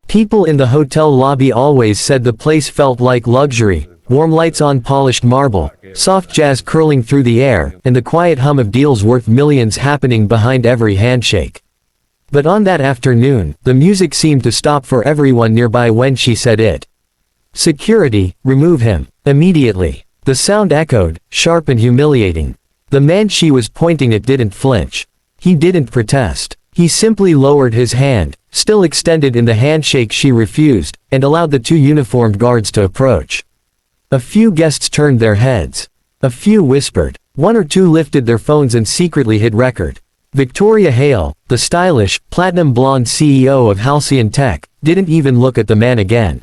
People in the hotel lobby always said the place felt like luxury, warm lights on polished marble, soft jazz curling through the air, and the quiet hum of deals worth millions happening behind every handshake. But on that afternoon, the music seemed to stop for everyone nearby when she said it. "Security, remove him, immediately." The sound echoed, sharp and humiliating. The man she was pointing at didn't flinch. He didn't protest. He simply lowered his hand, still extended in the handshake she refused, and allowed the two uniformed guards to approach. A few guests turned their heads. A few whispered. One or two lifted their phones and secretly hit record. Victoria Hale, the stylish, platinum blonde CEO of Halcyon Tech, didn't even look at the man again.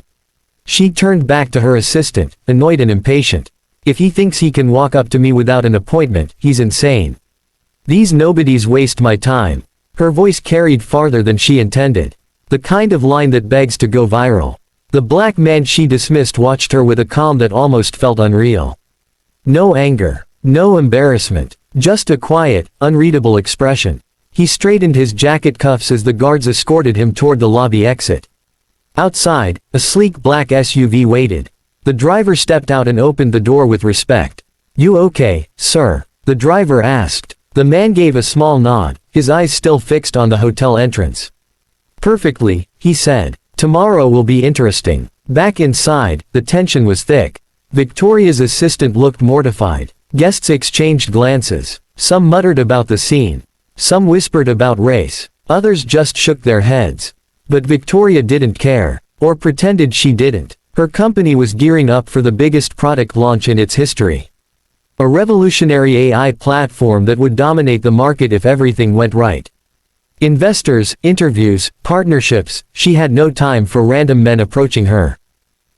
She turned back to her assistant, annoyed and impatient. "If he thinks he can walk up to me without an appointment, he's insane. These nobodies waste my time." Her voice carried farther than she intended. The kind of line that begs to go viral. The black man she dismissed watched her with a calm that almost felt unreal. No anger. No embarrassment. Just a quiet, unreadable expression. He straightened his jacket cuffs as the guards escorted him toward the lobby exit. Outside, a sleek black SUV waited. The driver stepped out and opened the door with respect. "You okay, sir?" the driver asked. The man gave a small nod, his eyes still fixed on the hotel entrance. "Perfectly," he said. "Tomorrow will be interesting." Back inside, the tension was thick. Victoria's assistant looked mortified. Guests exchanged glances. Some muttered about the scene. Some whispered about race. Others just shook their heads. But Victoria didn't care, or pretended she didn't. Her company was gearing up for the biggest product launch in its history. A revolutionary AI platform that would dominate the market if everything went right. Investors, interviews, partnerships, she had no time for random men approaching her.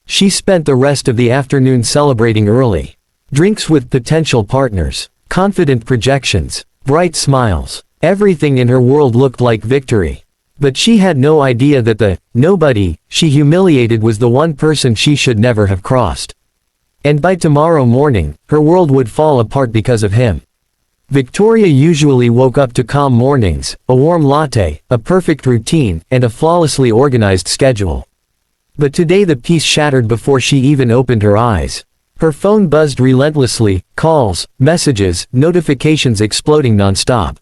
She spent the rest of the afternoon celebrating early. Drinks with potential partners, confident projections, bright smiles. Everything in her world looked like victory. But she had no idea that the nobody she humiliated was the one person she should never have crossed. And by tomorrow morning, her world would fall apart because of him. Victoria usually woke up to calm mornings, a warm latte, a perfect routine, and a flawlessly organized schedule. But today the peace shattered before she even opened her eyes. Her phone buzzed relentlessly, calls, messages, notifications exploding nonstop.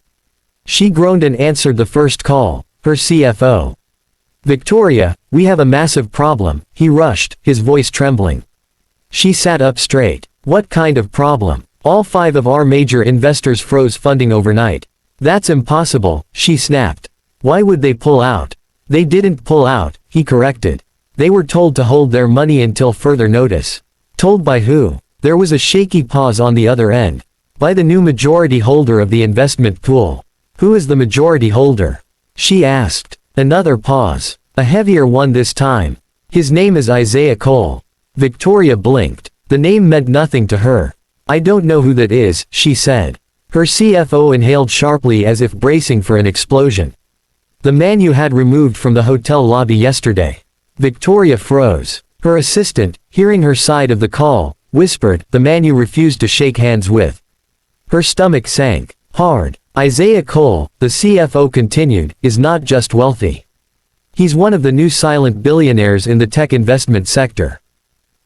She groaned and answered the first call, her CFO. "Victoria, we have a massive problem," he rushed, his voice trembling. She sat up straight. "What kind of problem?" "All 5 of our major investors froze funding overnight." "That's impossible," she snapped. "Why would they pull out?" "They didn't pull out," he corrected. "They were told to hold their money until further notice." "Told by who?" There was a shaky pause on the other end. "By the new majority holder of the investment pool." "Who is the majority holder?" she asked. Another pause. A heavier one this time. "His name is Isaiah Cole." Victoria blinked. The name meant nothing to her. "I don't know who that is," she said. Her CFO inhaled sharply as if bracing for an explosion. "The man you had removed from the hotel lobby yesterday." Victoria froze. Her assistant, hearing her side of the call, whispered, "The man you refused to shake hands with." Her stomach sank. Hard. "Isaiah Cole," the CFO continued, "is not just wealthy. He's one of the new silent billionaires in the tech investment sector.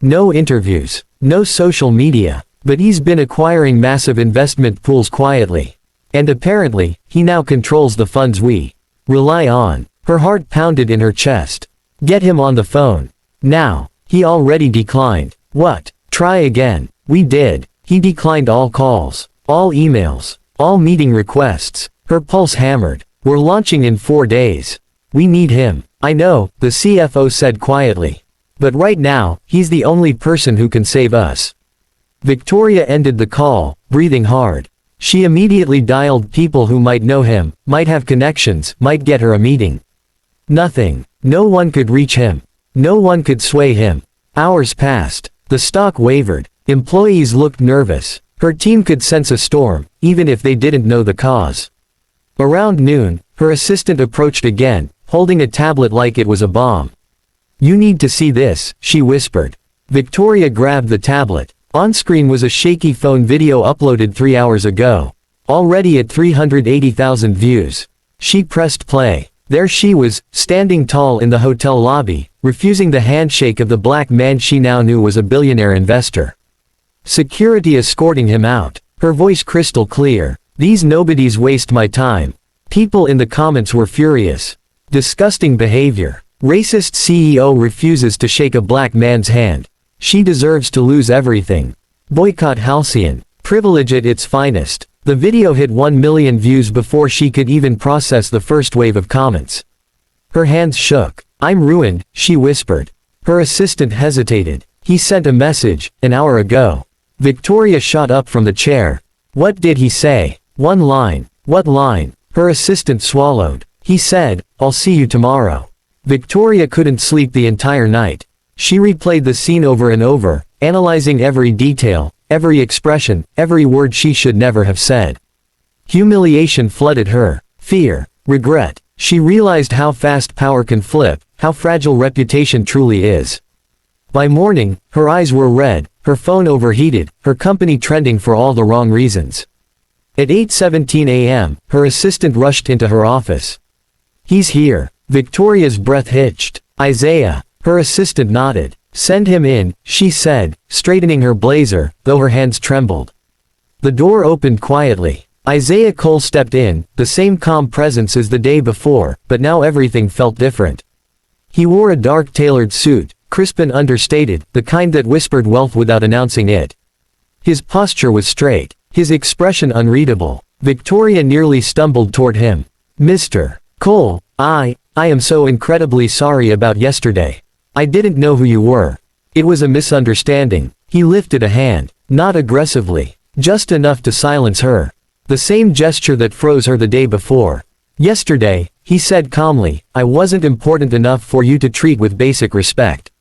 No interviews. No social media. But he's been acquiring massive investment pools quietly. And apparently, he now controls the funds we rely on." Her heart pounded in her chest. "Get him on the phone. Now." "He already declined." "What?" "Try again." "We did. He declined all calls. All emails. All meeting requests." Her pulse hammered. "We're launching in 4 days. We need him." "I know," the CFO said quietly. "But right now, he's the only person who can save us." Victoria ended the call, breathing hard. She immediately dialed people who might know him, might have connections, might get her a meeting. Nothing. No one could reach him. No one could sway him. Hours passed. The stock wavered. Employees looked nervous. Her team could sense a storm, even if they didn't know the cause. Around noon, her assistant approached again, holding a tablet like it was a bomb. "You need to see this," she whispered. Victoria grabbed the tablet. On screen was a shaky phone video uploaded 3 hours ago. Already at 380,000 views. She pressed play. There she was, standing tall in the hotel lobby, refusing the handshake of the black man she now knew was a billionaire investor. Security escorting him out. Her voice crystal clear. These nobodies waste my time. People in the comments were furious. Disgusting behavior. Racist CEO refuses to shake a black man's hand. She deserves to lose everything. Boycott Halcyon. Privilege at its finest. The video hit 1 million views before she could even process the first wave of comments. Her hands shook. I'm ruined, she whispered. Her assistant hesitated. He sent a message, an hour ago. Victoria shot up from the chair. What did he say? One line. What line? Her assistant swallowed. He said, I'll see you tomorrow. Victoria couldn't sleep the entire night. She replayed the scene over and over, analyzing every detail, every expression, every word she should never have said. Humiliation flooded her. Fear. Regret. She realized how fast power can flip, how fragile reputation truly is. By morning, her eyes were red, her phone overheated, her company trending for all the wrong reasons. At 8:17 a.m., her assistant rushed into her office. He's here. Victoria's breath hitched. Isaiah. Her assistant nodded. Send him in, she said, straightening her blazer, though her hands trembled. The door opened quietly. Isaiah Cole stepped in, the same calm presence as the day before, but now everything felt different. He wore a dark tailored suit, crisp and understated, the kind that whispered wealth without announcing it. His posture was straight, his expression unreadable. Victoria nearly stumbled toward him. Mr. Cole, I am so incredibly sorry about yesterday. I didn't know who you were. It was a misunderstanding. He lifted a hand, not aggressively, just enough to silence her. The same gesture that froze her the day before. Yesterday, he said calmly, I wasn't important enough for you to treat with basic respect.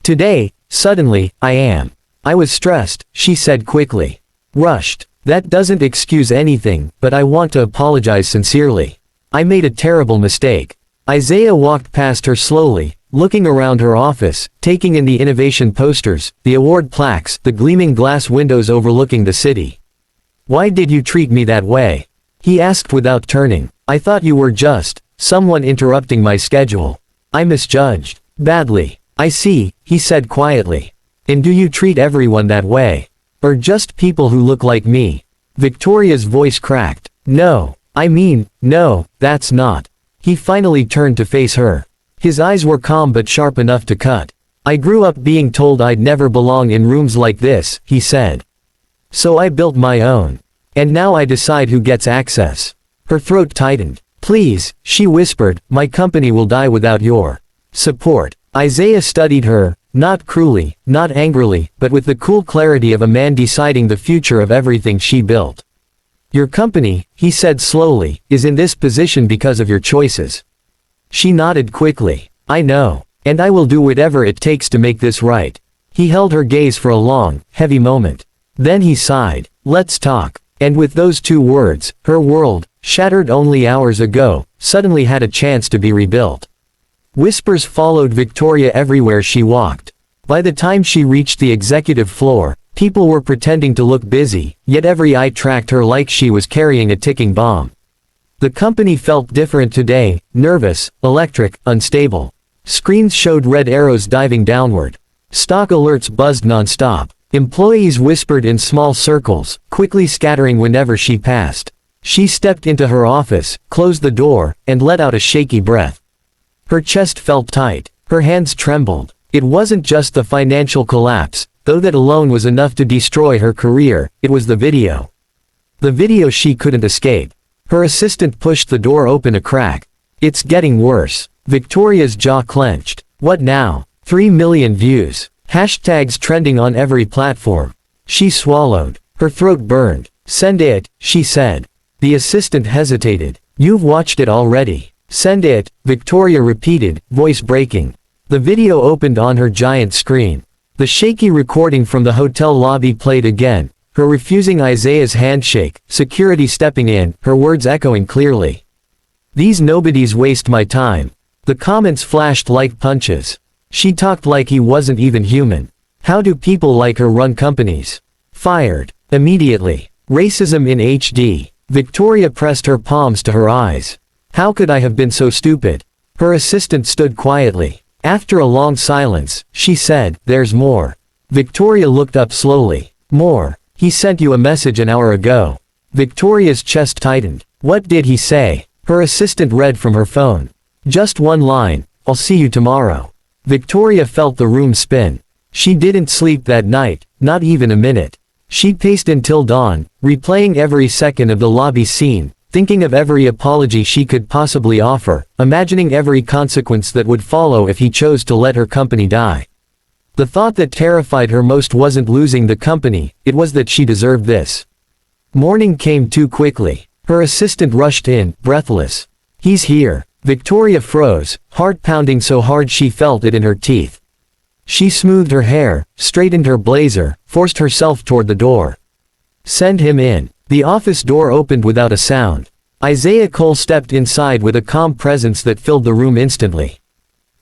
Today, suddenly, I am. I was stressed, she said quickly. Rushed. That doesn't excuse anything, but I want to apologize sincerely. I made a terrible mistake. Isaiah walked past her slowly, looking around her office, taking in the innovation posters, the award plaques, the gleaming glass windows overlooking the city. Why did you treat me that way? He asked without turning. I thought you were just someone interrupting my schedule. I misjudged. Badly. I see, he said quietly. And do you treat everyone that way? Or just people who look like me? Victoria's voice cracked. No. I mean, no, that's not. He finally turned to face her. His eyes were calm but sharp enough to cut. I grew up being told I'd never belong in rooms like this, he said. So I built my own. And now I decide who gets access. Her throat tightened. Please, she whispered, my company will die without your support. Isaiah studied her, not cruelly, not angrily, but with the cool clarity of a man deciding the future of everything she built. Your company, he said slowly, is in this position because of your choices. She nodded quickly. I know. And I will do whatever it takes to make this right. He held her gaze for a long, heavy moment. Then he sighed. Let's talk. And with those two words, her world, shattered only hours ago, suddenly had a chance to be rebuilt. Whispers followed Victoria everywhere she walked. By the time she reached the executive floor, people were pretending to look busy, yet every eye tracked her like she was carrying a ticking bomb. The company felt different today, nervous, electric, unstable. Screens showed red arrows diving downward. Stock alerts buzzed non-stop. Employees whispered in small circles, quickly scattering whenever she passed. She stepped into her office, closed the door, and let out a shaky breath. Her chest felt tight. Her hands trembled. It wasn't just the financial collapse, though that alone was enough to destroy her career, it was the video. The video she couldn't escape. Her assistant pushed the door open a crack. It's getting worse. Victoria's jaw clenched. What now? 3 million views. Hashtags trending on every platform. She swallowed. Her throat burned. Send it, she said. The assistant hesitated. You've watched it already. Send it, Victoria repeated, voice breaking. The video opened on her giant screen. The shaky recording from the hotel lobby played again, her refusing Isaiah's handshake, security stepping in, her words echoing clearly. These nobodies waste my time. The comments flashed like punches. She talked like he wasn't even human. How do people like her run companies? Fired. Immediately. Racism in HD. Victoria pressed her palms to her eyes. How could I have been so stupid? Her assistant stood quietly. After a long silence, she said, "There's more." Victoria looked up slowly. "More? He sent you a message an hour ago." Victoria's chest tightened. "What did he say?" Her assistant read from her phone. "Just one line, I'll see you tomorrow." Victoria felt the room spin. She didn't sleep that night, not even a minute. She paced until dawn, replaying every second of the lobby scene, thinking of every apology she could possibly offer, imagining every consequence that would follow if he chose to let her company die. The thought that terrified her most wasn't losing the company, it was that she deserved this. Morning came too quickly. Her assistant rushed in, breathless. "He's here." Victoria froze, heart pounding so hard she felt it in her teeth. She smoothed her hair, straightened her blazer, forced herself toward the door. "Send him in." The office door opened without a sound. Isaiah Cole stepped inside with a calm presence that filled the room instantly.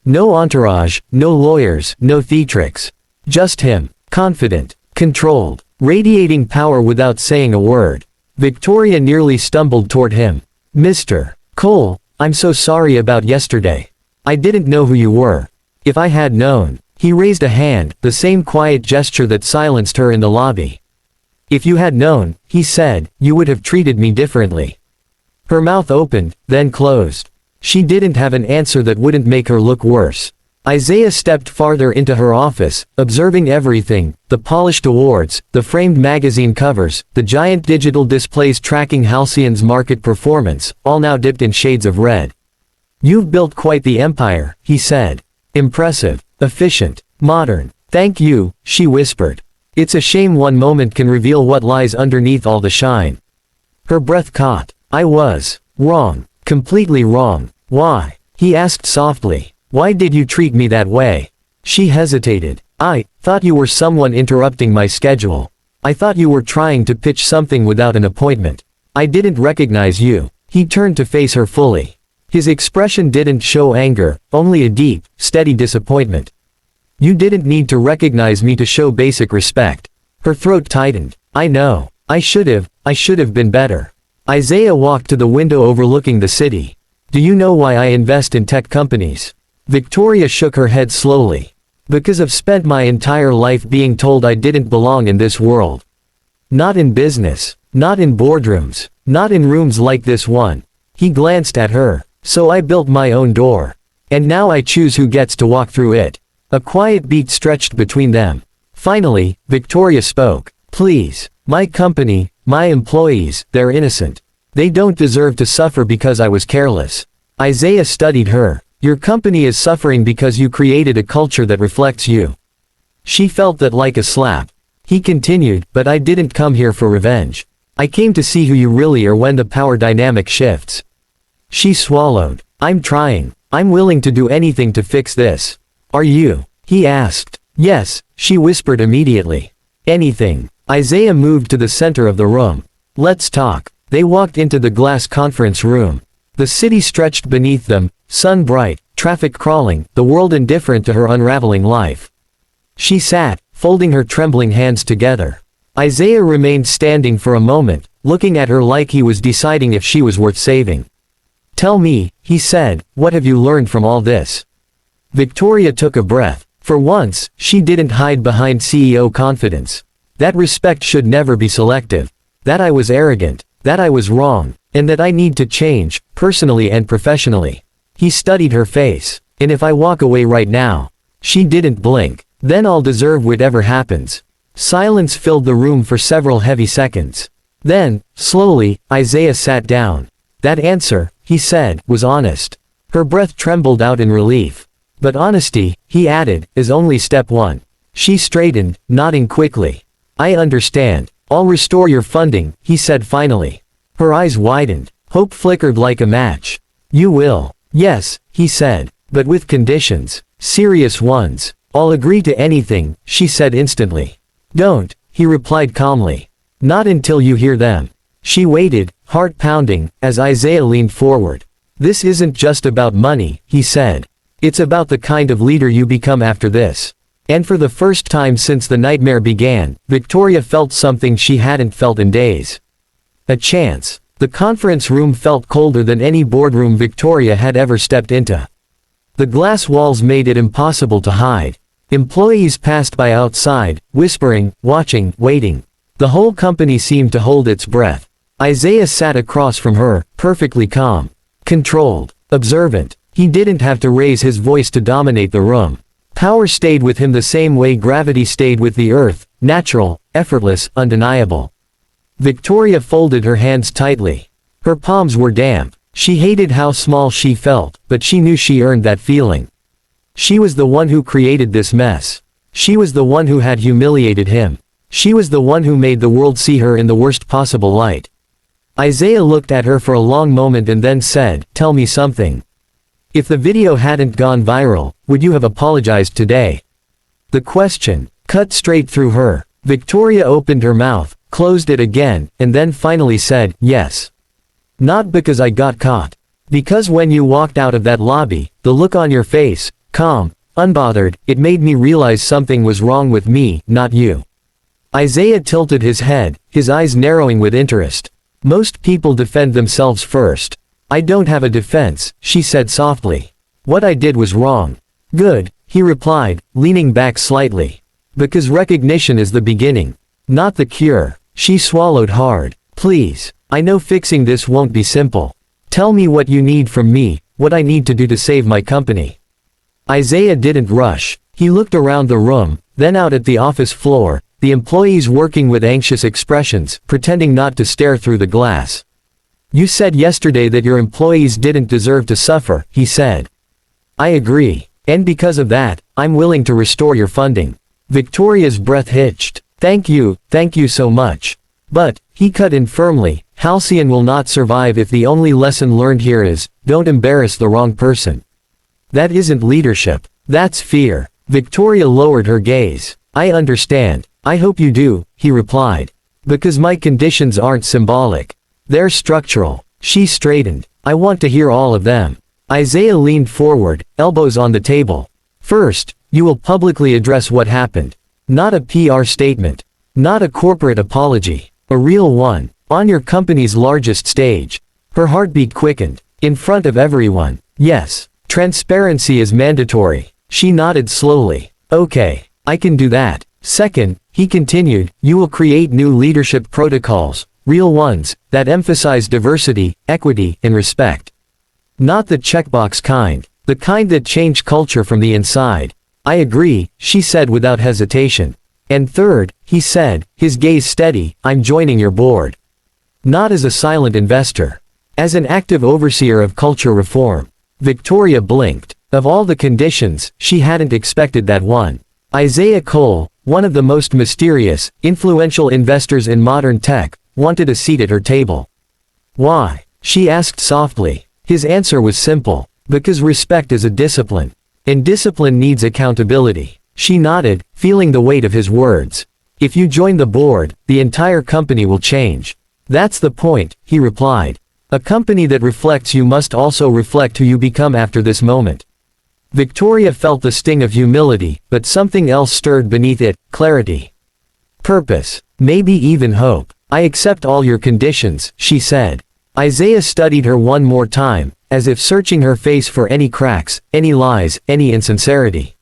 No entourage, no lawyers, no theatrics. Just him, confident, controlled, radiating power without saying a word. Victoria nearly stumbled toward him. "Mr. Cole, I'm so sorry about yesterday. I didn't know who you were. If I had known." He raised a hand, the same quiet gesture that silenced her in the lobby. "If you had known," he said, "you would have treated me differently." Her mouth opened, then closed. She didn't have an answer that wouldn't make her look worse. Isaiah stepped farther into her office, observing everything, the polished awards, the framed magazine covers, the giant digital displays tracking Halcyon's market performance, all now dipped in shades of red. "You've built quite the empire," he said. "Impressive, efficient, modern." "Thank you," she whispered. "It's a shame one moment can reveal what lies underneath all the shine." Her breath caught. "I was wrong, completely wrong." "Why?" he asked softly. "Why did you treat me that way?" She hesitated. "I thought you were someone interrupting my schedule. I thought you were trying to pitch something without an appointment. I didn't recognize you." He turned to face her fully. His expression didn't show anger, only a deep, steady disappointment. "You didn't need to recognize me to show basic respect." Her throat tightened. "I know. I should have been better." Isaiah walked to the window overlooking the city. "Do you know why I invest in tech companies?" Victoria shook her head slowly. "Because I've spent my entire life being told I didn't belong in this world. Not in business, not in boardrooms, not in rooms like this one." He glanced at her. "So I built my own door. And now I choose who gets to walk through it." A quiet beat stretched between them. Finally, Victoria spoke. "Please, my company, my employees, they're innocent. They don't deserve to suffer because I was careless." Isaiah studied her. "Your company is suffering because you created a culture that reflects you." She felt that like a slap. He continued, "But I didn't come here for revenge. I came to see who you really are when the power dynamic shifts." She swallowed. "I'm trying. I'm willing to do anything to fix this." "Are you?" he asked. "Yes," she whispered immediately. "Anything." Isaiah moved to the center of the room. "Let's talk." They walked into the glass conference room. The city stretched beneath them, sun bright, traffic crawling, the world indifferent to her unraveling life. She sat, folding her trembling hands together. Isaiah remained standing for a moment, looking at her like he was deciding if she was worth saving. "Tell me," he said, "what have you learned from all this?" Victoria took a breath. For once, she didn't hide behind CEO confidence. That respect should never be selective. That I was arrogant. That I was wrong. And that I need to change, personally and professionally. He studied her face. "And if I walk away right now?" She didn't blink. "Then I'll deserve whatever happens." Silence filled the room for several heavy seconds. Then, slowly, Isaiah sat down. "That answer," he said, "was honest." Her breath trembled out in relief. "But honesty," he added, "is only step one." She straightened, nodding quickly. "I understand. I'll restore your funding," he said finally. Her eyes widened. Hope flickered like a match. "You will." "Yes," he said. "But with conditions. Serious ones." "I'll agree to anything," she said instantly. "Don't," he replied calmly. "Not until you hear them." She waited, heart pounding, as Isaiah leaned forward. "This isn't just about money," he said. "It's about the kind of leader you become after this." And for the first time since the nightmare began, Victoria felt something she hadn't felt in days. A chance. The conference room felt colder than any boardroom Victoria had ever stepped into. The glass walls made it impossible to hide. Employees passed by outside, whispering, watching, waiting. The whole company seemed to hold its breath. Isaiah sat across from her, perfectly calm, controlled, observant. He didn't have to raise his voice to dominate the room. Power stayed with him the same way gravity stayed with the earth, natural, effortless, undeniable. Victoria folded her hands tightly. Her palms were damp. She hated how small she felt, but she knew she earned that feeling. She was the one who created this mess. She was the one who had humiliated him. She was the one who made the world see her in the worst possible light. Isaiah looked at her for a long moment and then said, "Tell me something. If the video hadn't gone viral, would you have apologized today?" The question cut straight through her. Victoria opened her mouth, closed it again, and then finally said, "Yes. Not because I got caught. Because when you walked out of that lobby, the look on your face, calm, unbothered, it made me realize something was wrong with me, not you." Isaiah tilted his head, his eyes narrowing with interest. "Most people defend themselves first. I don't have a defense," she said softly. "What I did was wrong." "Good," he replied, leaning back slightly. "Because recognition is the beginning, not the cure." She swallowed hard. "Please, I know fixing this won't be simple. Tell me what you need from me, what I need to do to save my company." Isaiah didn't rush. He looked around the room, then out at the office floor, the employees working with anxious expressions, pretending not to stare through the glass. "You said yesterday that your employees didn't deserve to suffer," he said. "I agree. And because of that, I'm willing to restore your funding." Victoria's breath hitched. Thank you so much. But," he cut in firmly, "Halcyon will not survive if the only lesson learned here is, don't embarrass the wrong person. That isn't leadership. That's fear." Victoria lowered her gaze. "I understand. I hope you do," he replied. "Because my conditions aren't symbolic. They're structural." She straightened. "I want to hear all of them." Isaiah leaned forward, elbows on the table. "First, you will publicly address what happened. Not a PR statement. Not a corporate apology. A real one. On your company's largest stage." Her heartbeat quickened. "In front of everyone." "Yes. Transparency is mandatory." She nodded slowly. "Okay. I can do that." "Second," he continued, "you will create new leadership protocols, real ones, that emphasize diversity, equity, and respect. Not the checkbox kind. The kind that change culture from the inside." "I agree," she said without hesitation. "And third," he said, his gaze steady, "I'm joining your board. Not as a silent investor. As an active overseer of culture reform." Victoria blinked. Of all the conditions, she hadn't expected that one. Isaiah Cole, one of the most mysterious, influential investors in modern tech, wanted a seat at her table. "Why?" she asked softly. His answer was simple. "Because respect is a discipline. And discipline needs accountability." She nodded, feeling the weight of his words. "If you join the board, the entire company will change." "That's the point," he replied. "A company that reflects you must also reflect who you become after this moment." Victoria felt the sting of humility, but something else stirred beneath it, clarity. Purpose. Maybe even hope. "I accept all your conditions," she said. Isaiah studied her one more time, as if searching her face for any cracks, any lies, any insincerity.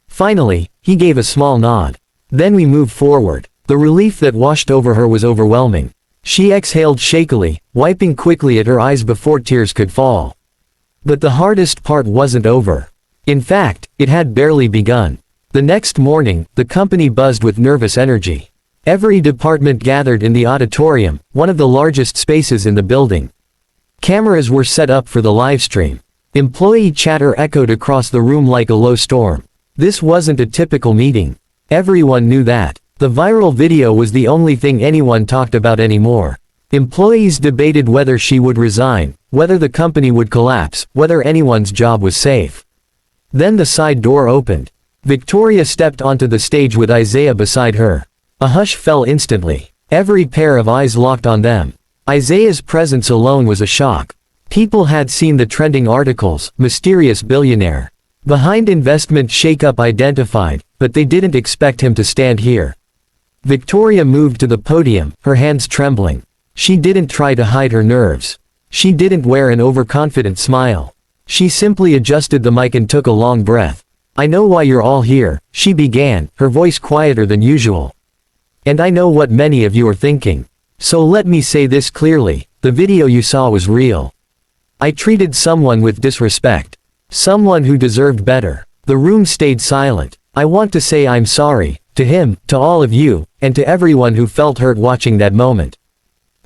Finally, he gave a small nod. "Then we move forward." The relief that washed over her was overwhelming. She exhaled shakily, wiping quickly at her eyes before tears could fall. But the hardest part wasn't over. In fact, it had barely begun. The next morning, the company buzzed with nervous energy. Every department gathered in the auditorium, one of the largest spaces in the building. Cameras were set up for the livestream. Employee chatter echoed across the room like a low storm. This wasn't a typical meeting. Everyone knew that. The viral video was the only thing anyone talked about anymore. Employees debated whether she would resign, whether the company would collapse, whether anyone's job was safe. Then the side door opened. Victoria stepped onto the stage with Isaiah beside her. A hush fell instantly. Every pair of eyes locked on them. Isaiah's presence alone was a shock. People had seen the trending articles, mysterious billionaire. Behind investment shakeup identified, but they didn't expect him to stand here. Victoria moved to the podium, her hands trembling. She didn't try to hide her nerves. She didn't wear an overconfident smile. She simply adjusted the mic and took a long breath. "I know why you're all here," she began, her voice quieter than usual. "And I know what many of you are thinking. So let me say this clearly, the video you saw was real. I treated someone with disrespect. Someone who deserved better." The room stayed silent. "I want to say I'm sorry, to him, to all of you, and to everyone who felt hurt watching that moment.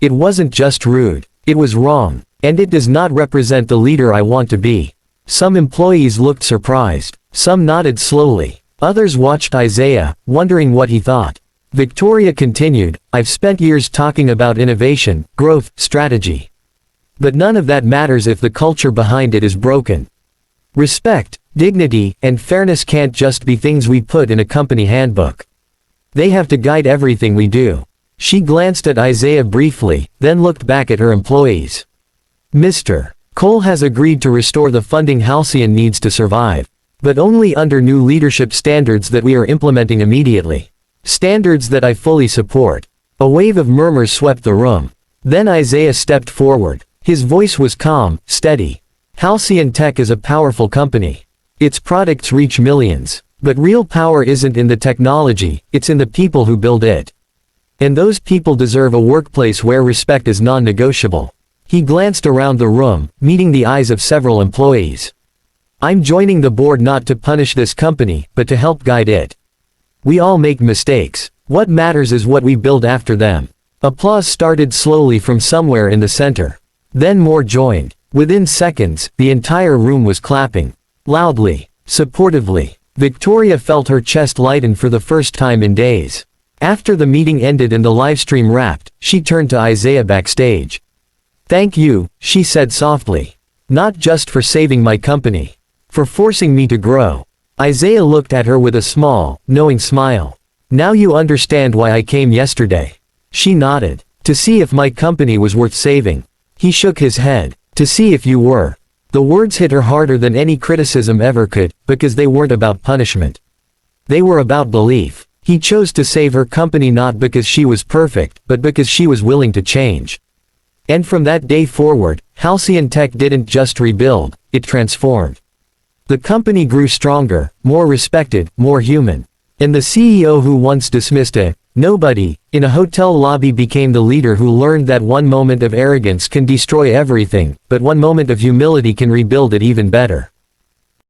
It wasn't just rude, it was wrong, and it does not represent the leader I want to be." Some employees looked surprised. Some nodded slowly. Others watched Isaiah, wondering what he thought. Victoria continued, "I've spent years talking about innovation, growth, strategy. But none of that matters if the culture behind it is broken. Respect, dignity, and fairness can't just be things we put in a company handbook. They have to guide everything we do." She glanced at Isaiah briefly, then looked back at her employees. "Mr. Cole has agreed to restore the funding Halcyon needs to survive. But only under new leadership standards that we are implementing immediately. Standards that I fully support." A wave of murmurs swept the room. Then Isaiah stepped forward. His voice was calm, steady. "Halcyon Tech is a powerful company. Its products reach millions. But real power isn't in the technology, it's in the people who build it. And those people deserve a workplace where respect is non-negotiable." He glanced around the room, meeting the eyes of several employees. "I'm joining the board not to punish this company, but to help guide it. We all make mistakes. What matters is what we build after them." Applause started slowly from somewhere in the center. Then more joined. Within seconds, the entire room was clapping. Loudly, supportively. Victoria felt her chest lighten for the first time in days. After the meeting ended and the livestream wrapped, she turned to Isaiah backstage. "Thank you," she said softly. "Not just for saving my company. For forcing me to grow." Isaiah looked at her with a small, knowing smile. "Now you understand why I came yesterday." She nodded. "To see if my company was worth saving." He shook his head. "To see if you were." The words hit her harder than any criticism ever could, because they weren't about punishment. They were about belief. He chose to save her company not because she was perfect, but because she was willing to change. And from that day forward, Halcyon Tech didn't just rebuild, it transformed. The company grew stronger, more respected, more human. And the CEO who once dismissed a nobody in a hotel lobby became the leader who learned that one moment of arrogance can destroy everything, but one moment of humility can rebuild it even better.